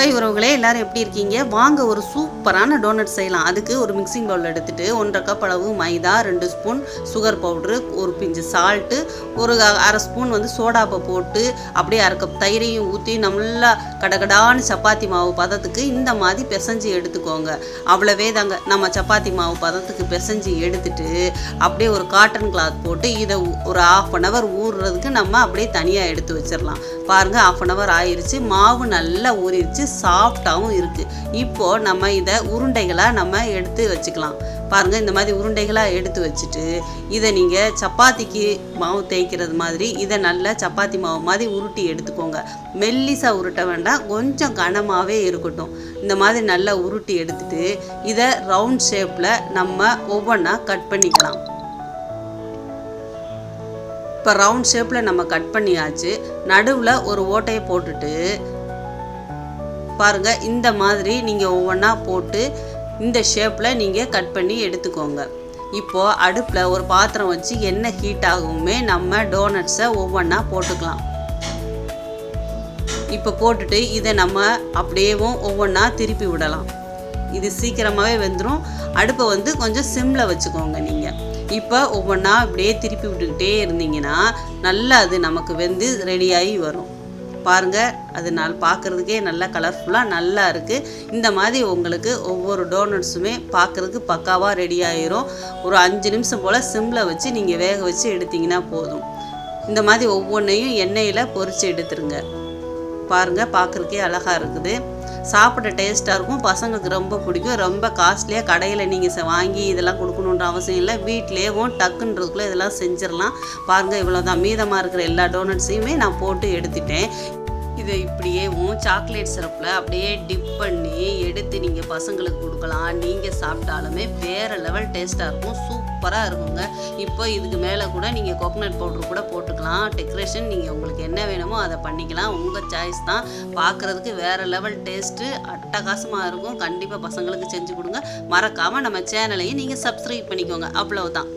Hi உறவுகளே, எல்லாரும் எப்படி இருக்கீங்க? வாங்க ஒரு சூப்பரான டோனட் செய்யலாம். அதுக்கு ஒரு மிக்சிங் பவுல் எடுத்துகிட்டு 1.5 கப் அளவு மைதா, 2 ஸ்பூன் சுகர் பவுட்ரு, ஒரு பிஞ்சு சால்ட்டு, ஒரு அரை ஸ்பூன் சோடாப்பை போட்டு அப்படியே அரை கப் தயிரையும் ஊற்றி நல்லா கடகடான்னு சப்பாத்தி மாவு பதத்துக்கு இந்த மாதிரி பிசைஞ்சு எடுத்துக்கோங்க. அவ்வளவே தாங்க. நம்ம சப்பாத்தி மாவு பதத்துக்கு பிசைஞ்சு எடுத்துட்டு அப்படியே ஒரு காட்டன் கிளாத் போட்டு இதை ஒரு 1/2 hour ஊறுறதுக்கு நம்ம அப்படியே தனியாக எடுத்து வச்சிடலாம். பாருங்கள், 1/2 hour ஆயிடுச்சு. மாவு நல்லா ஊறிடுச்சு, சாஃப்டாகவும் இருக்குது. இப்போது நம்ம இதை உருண்டைகளாக நம்ம எடுத்து வச்சுக்கலாம். பாருங்கள், இந்த மாதிரி உருண்டைகளாக எடுத்து வச்சுட்டு இதை நீங்கள் சப்பாத்திக்கு மாவு தேய்க்கிறது மாதிரி இதை நல்லா சப்பாத்தி மாவு மாதிரி உருட்டி எடுத்துக்கோங்க. மெல்லிசாக உருட்ட வேண்டாம், கொஞ்சம் கனமாகவே இருக்கட்டும். இந்த மாதிரி நல்லா உருட்டி எடுத்துட்டு இதை ரவுண்ட் ஷேப்பில் நம்ம ஒவ்வொன்றா கட் பண்ணிக்கலாம். இப்போ ரவுண்ட் ஷேப்பில் நம்ம கட் பண்ணியாச்சு. நடுவில் ஒரு ஓட்டையை போட்டுட்டு பாருங்கள், இந்த மாதிரி நீங்கள் ஒவ்வொன்றா போட்டு இந்த ஷேப்பில் நீங்கள் கட் பண்ணி எடுத்துக்கோங்க. இப்போது அடுப்பில் ஒரு பாத்திரம் வச்சு எண்ணெய் ஹீட் ஆகுமே நம்ம டோனட்ஸை ஒவ்வொன்றா போட்டுக்கலாம். இப்போ போட்டுட்டு இதை நம்ம அப்படியேவும் ஒவ்வொன்றா திருப்பி விடலாம். இது சீக்கிரமாகவே வெந்துடும். அடுப்பை கொஞ்சம் சிம்மில் வச்சுக்கோங்க. நீங்கள் இப்போ ஒவ்வொன்றா இப்படியே திருப்பி விட்டுக்கிட்டே இருந்தீங்கன்னா நல்லா அது நமக்கு வெந்து ரெடியாகி வரும். பாருங்கள், அது பார்க்குறதுக்கே நல்லா கலர்ஃபுல்லாக நல்லா இருக்குது. இந்த மாதிரி உங்களுக்கு ஒவ்வொரு டோனட்ஸுமே பார்க்குறதுக்கு பக்காவாக ரெடி ஆகிரும். ஒரு 5 நிமிஷம் போல் சிம்மில் வச்சு நீங்கள் வேக வச்சு எடுத்திங்கன்னா போதும். இந்த மாதிரி ஒவ்வொன்றையும் எண்ணெயில் பொரித்து எடுத்துருங்க. பாருங்கள், பார்க்குறதுக்கே அழகாக இருக்குது. சாப்பிட டேஸ்ட்டாக இருக்கும். பசங்களுக்கு ரொம்ப பிடிக்கும். ரொம்ப காஸ்ட்லியாக கடையில் நீங்கள் வாங்கி இதெல்லாம் கொடுக்கணுன்ற அவசியம் இல்லை. வீட்டிலேயும் டக்குன்றதுக்குள்ளே இதெல்லாம் செஞ்சிடலாம். பாருங்கள், இவ்வளோ தான். மீதமாக இருக்கிற எல்லா டோனட்ஸையுமே நான் போட்டு எடுத்துட்டேன். இதை இப்படியேவும் சாக்லேட் சிரப்பில் அப்படியே டிப் பண்ணி எடுத்து நீங்கள் பசங்களுக்கு கொடுக்கலாம். நீங்கள் சாப்பிட்டாலுமே வேறு லெவல் டேஸ்ட்டாக இருக்கும். சூப்பராக இருக்குங்க. இப்போ இதுக்கு மேலே கூட நீங்கள் கோகனட் பவுட்ரு கூட போட்டுக்கலாம். டெக்கரேஷன் நீங்கள் உங்களுக்கு என்ன வேணுமோ அதை பண்ணிக்கலாம். உங்கள் சாய்ஸ் தான். பார்க்குறதுக்கு வேறு லெவல் டேஸ்ட்டு அட்டகாசமாக இருக்கும். கண்டிப்பாக பசங்களுக்கு செஞ்சு கொடுங்க. மறக்காமல் நம்ம சேனலையும் நீங்கள் சப்ஸ்கிரைப் பண்ணிக்கோங்க. அவ்வளவுதான்.